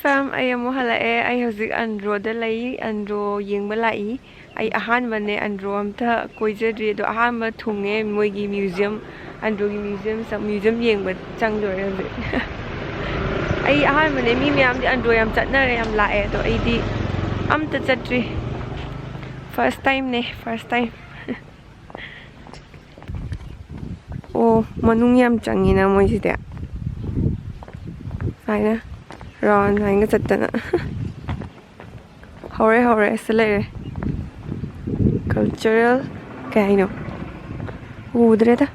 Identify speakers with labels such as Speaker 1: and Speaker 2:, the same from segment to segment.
Speaker 1: fam, ay mo halae ay hauzik andro da lay andro yengba lai ay ahanba ne andro amta koijadri do ahanba thunge moigi museum andro gi museum yengba changdore hauzik ay ahanba ne mi miyam di andro yam chatnare yam lae do ay di amta chatri first time. Oh manung yam changina moiside saina Ron hangga chatana hore selere cultural kaino udre ta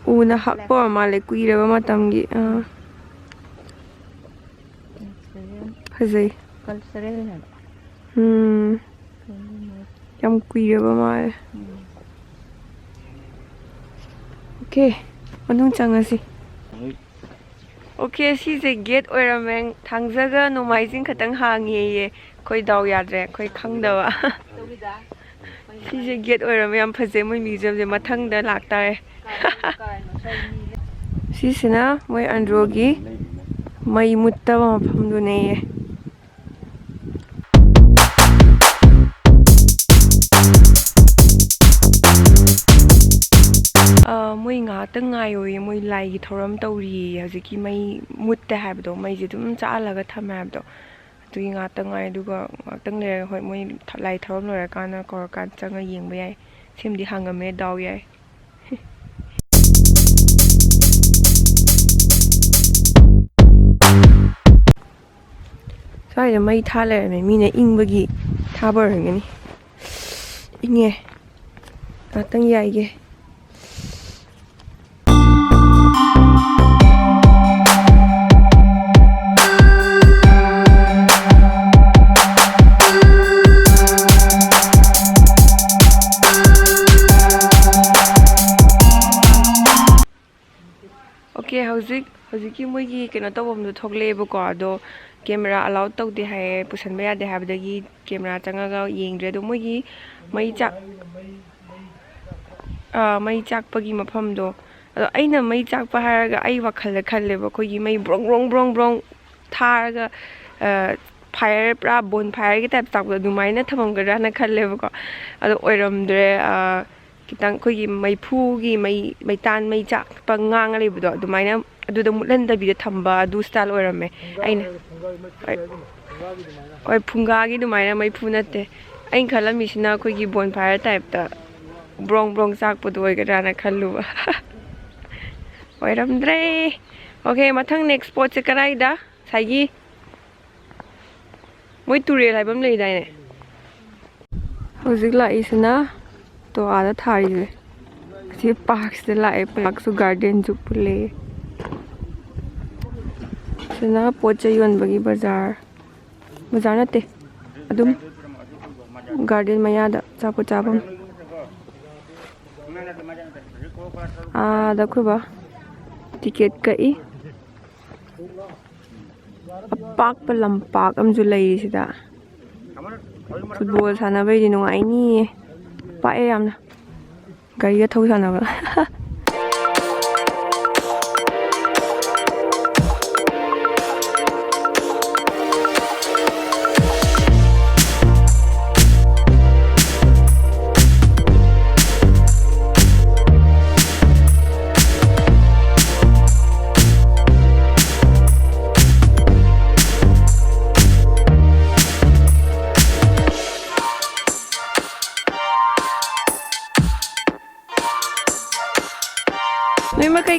Speaker 1: una hakpo male kuire ba matamgi fazai
Speaker 2: cultural
Speaker 1: yam kuire ba male okay anong changasi Okay, she's a gate or a man. Tangzaga no mising katang hangi, koi daw yadre, koi kangdawa. She's a gate or a man, Pazemo Museum, the Matang the Lactare. She's na, my androgi, my mutta from Dune. Moi nga tangai oi moi lai gi thoram tawri haziki mai mutta habdo mai ji dum chaalaga thamabdo tui nga tangai duga tang le hoi moi lai thoram lora kana kor kan changa yengba yai simdi hangame daw yai sai mai thale me mi ne ingbagi thabar ngani inge tang yai ge Okay, hauzik moigi kena tawom do thogle ba ko ado camera allow tawde hai pusan ba yade habdagi camera changaga yengre do moigi mai chak pagi mafam do ado aina mai chak pa haraga ai wakhal khalle ba kogi mai brong tharaga fire pra bon fire gi type tak do mai na thamam ga na khalle ba ko ado oiramdre kitang kogi mai phu gi mai tan mai chak pa ngang ali budo dumaina adu da mutlan da bi da thamba du style oirame aina oi phunga gi dumaina mai phu natte ain khalami sina kogi bonfire type ta brong chak pu doi ga na khallu oiramdre okay mathang next spot se karai da saigi moi turel haibam lei dai ne hojik la isna तो आधा थारी है ये park से लाए park सु garden जो पुले सना पोचा योन बगी बाजार नते अदुम गार्डन मया दा चापो चापम दा खुबा टिकेट कई पार्क पर लंपाक अमजु लई सिदा फुटबॉल सानबे दि नुंगाइनी पाए यामना गाड़ी थौ सानबा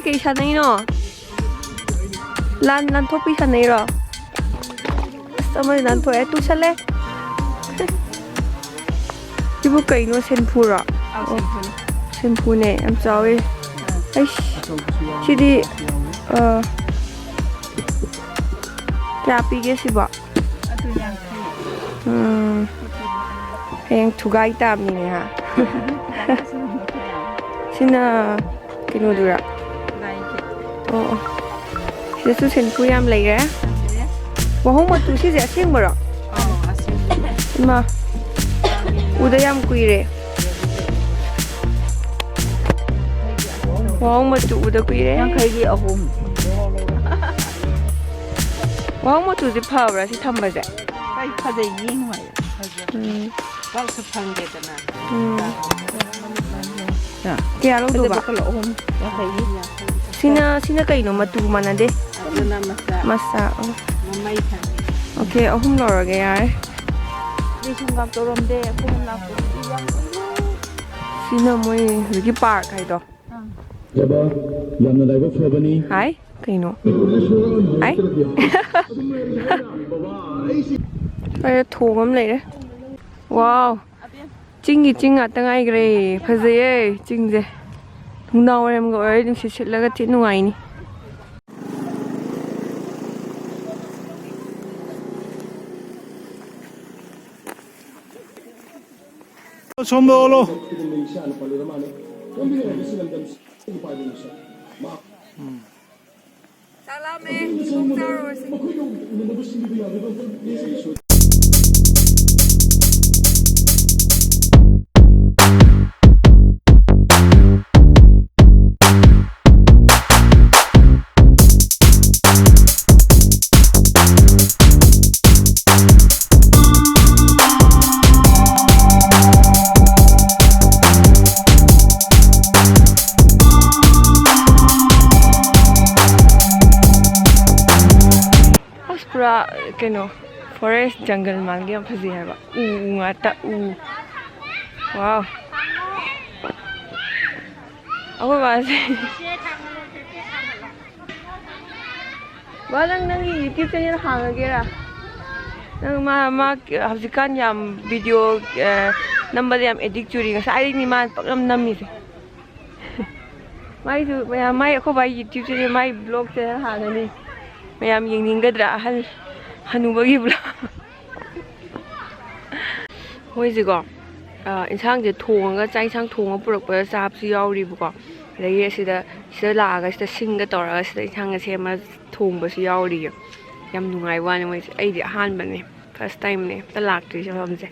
Speaker 1: Kay sanay no lan thopi sanay ro sama lan tho e tu sale ibu kay no senpu ro senpu ne am chawi ai sidi kya pige siba yang thugai tam ni ha sina kino dura oh Yesu senpu yam lay ra wahong ma tu si ja sing maro ma uda yam kuire Wow matuda kuire.
Speaker 2: Yang khaigi ahum.
Speaker 1: Wow matuda phawra si thambase.
Speaker 2: Kai phadai ying mai. Bak su phangge dana. Ya.
Speaker 1: Kya lo do ba?
Speaker 2: Ahum. Yang khaigi.
Speaker 1: Sina kaino matu manade.
Speaker 2: Aduna
Speaker 1: Masa.
Speaker 2: Mamai than.
Speaker 1: Okay, ahum lorage yare.
Speaker 2: Ni sungam toromde ahum la ko.
Speaker 1: Sina moi lagi park hai do.
Speaker 3: Jaba yamna daiba phobani.
Speaker 1: Hi, kaino. Hi. Ay thogam lai re. Wow. Chingi chinga tangai gre. Phajaye chingje. Thungnaw rem go ai ning sit laga ti nungai ni.
Speaker 3: Sombolo.
Speaker 1: Salame. Pura keno forest jungle mangi am phaji hai ba ngata wow awo ba se walang nang YouTube channel hangage ra nang ma haujikan yam video number yam edit churi ngasai ni man pakam nammi se mai su mai ko ba YouTube channel mai blog channel hangani mayam yengningadra hanubagi bla hoizigo insang je thonga chai sang thonga purakpa chap su yauri bu ko lagi sida laaga sida singa tora sida insang se ma thongba su yauri yam nungai wani moi ai di han bane first time ne ta lakti se famse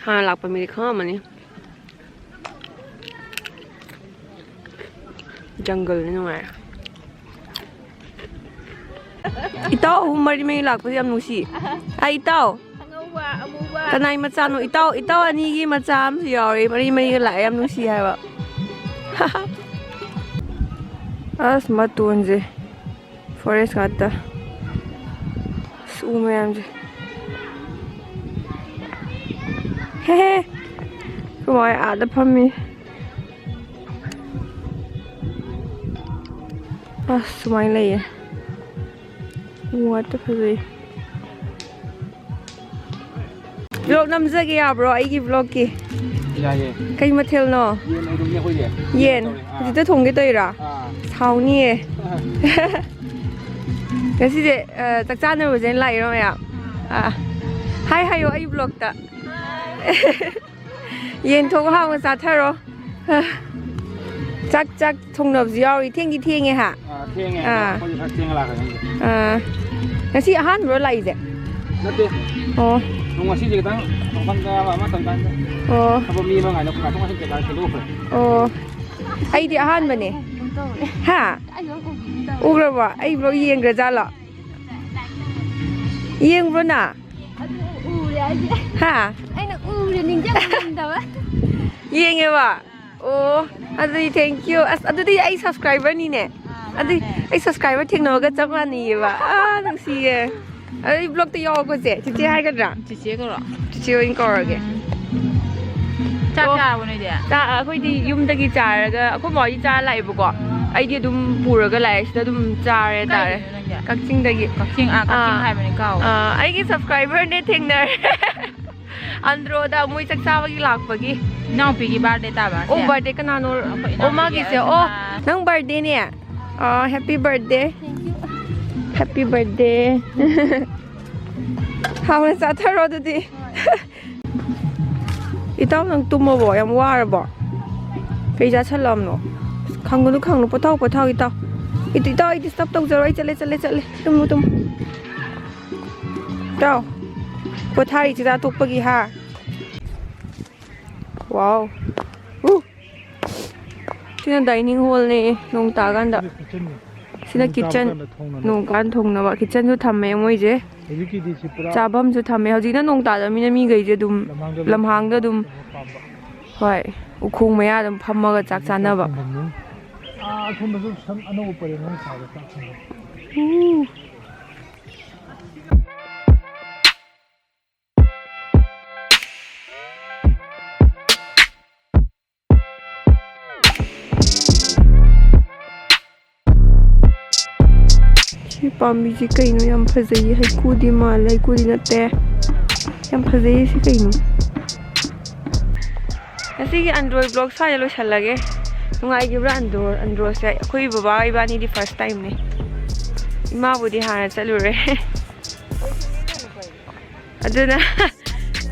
Speaker 1: ha lakpa mi khamani jungle ne nungai Itaw mari may lakpa yam nusi. Ay itaw. Kanay macha no itaw ani gi macha am si yori mari la yam nusi hai ba. As matun je. Forest gata. Su me am je. He. Kumai ada pami. As sumai lai. What the fuck? Vlog namjage ya bro ai gi vlog ki
Speaker 4: ya ye
Speaker 1: kai mathel no
Speaker 4: yen ai dum ye khoi ye
Speaker 1: yen ji ta thong ge toi ra chau ni e kasi je tak cha na ro jen lai ro ya hi hi yo ai vlog ta yen thong ha ma sa tha ro chắc thong nộp gì thiêng nghe hả
Speaker 4: thiêng nghe có gì khác thiêng là cái
Speaker 1: cái gì hát rồi lại gì
Speaker 4: nó thiêng không có gì gì tăng không phân ra mà tầm tăng không mi mà ngày nó cũng không có gì cái lúc rồi
Speaker 1: ai đi hát mà nè hả u rồi bà ai vừa yên cái ra lọ yên vừa nà hả
Speaker 5: anh là rồi mình chắc mình đâu á
Speaker 1: yên nghe bà Adi thank you. Adi ai subscriber ni ne. Adi ai subscriber thing no ga chak mani ba. Nang si ye. Adi blog te yo ko je. Chi hai ga ra.
Speaker 2: Chi ko ro.
Speaker 1: Chi in ko ra ge.
Speaker 2: Cha cha wo nei de.
Speaker 1: Ta khoi di yum da gi cha ra ga. Ko mo yi cha lai bu ko. Ai di dum pu ra ga lai sta dum cha re ta re. Kak ching da gi.
Speaker 2: Kak ching hai ba ni kau.
Speaker 1: Ai gi subscriber ne thing na. Andro da mui chak cha ba gi lak ba gi.
Speaker 2: Nang pi gi birthday ta ba.
Speaker 1: Oh birthday ka na no. Oh ma gi se. Oh nang birthday ne. Happy birthday. Happy birthday. How is that her today? Itaw nang tumo bo yam war bo. Kay ja salam no. Khang no pathaw itaw. Itaw stop tong zero chale. Tum. Taw. Pathari chi da tok pagi ha. Wow. Sina dining hall ne nong ta ganda. Sina kitchen nong kan thong na ba kitchen su thamme moi je. Chabam su thamme hojina nong ta da mina mi gai je dum lamhang da dum hoi ukhung maya dum phamma ga chak chana ba. ꯁꯤ ꯄꯥꯝꯕꯤꯁꯤ ꯀꯩꯅꯣ ꯌꯥꯝ ꯐꯖꯩ ꯍꯩꯀꯨꯗꯤ ꯃꯥꯜꯂꯦ ꯍꯩꯀꯨꯗꯤ ꯅꯠꯇꯦ ꯌꯥꯝ ꯐꯖꯩ ꯁꯤ ꯀꯩꯅꯣ ꯉꯁꯤꯒꯤ ꯑꯟꯗ꯭ꯔꯣꯏ ꯕ꯭ꯂꯣꯛ ꯁ꯭ꯋꯥꯏꯗ ꯂꯣꯏꯁꯜꯂꯒꯦ ꯅꯨꯡꯉꯥꯏꯈꯤꯕ꯭ꯔꯥ ꯑꯟꯗ꯭ꯔꯣꯁꯦ ꯑꯩꯈꯣꯏ ꯕꯕꯥ ꯏꯕꯥꯅꯤꯗꯤ ꯐꯥꯔꯁ ꯇꯥꯏꯝꯅꯦ ꯏꯃꯥꯕꯨꯗꯤ ꯍꯥꯟꯅ ꯆꯠꯂꯨꯔꯦ ꯑꯗꯨꯅ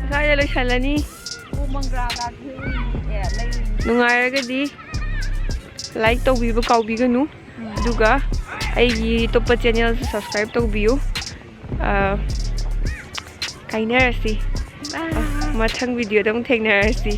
Speaker 1: ꯁ꯭ꯋꯥꯏꯗ ꯂꯣꯏꯁꯜꯂꯅꯤ ꯅꯨꯡꯉꯥꯏꯔꯒꯗꯤ ꯂꯥꯏꯛ ꯇꯧꯕꯤꯕ ꯀꯥꯎꯕꯤꯒꯅꯨ ꯑꯗꯨꯒ ꯑꯩꯒꯤ ꯑꯇꯣꯞꯄ ꯆꯦꯅꯦꯜꯁꯨ ꯁꯕꯁꯀ꯭ꯔꯥꯏꯕ ꯇꯧꯕꯤꯌꯨ ꯀꯥꯏꯅꯔꯁꯤ ꯃꯊꯪ ꯚꯤꯗꯤꯑꯣꯗ ꯑꯃꯨꯛ ꯊꯦꯡꯅꯔꯁꯤ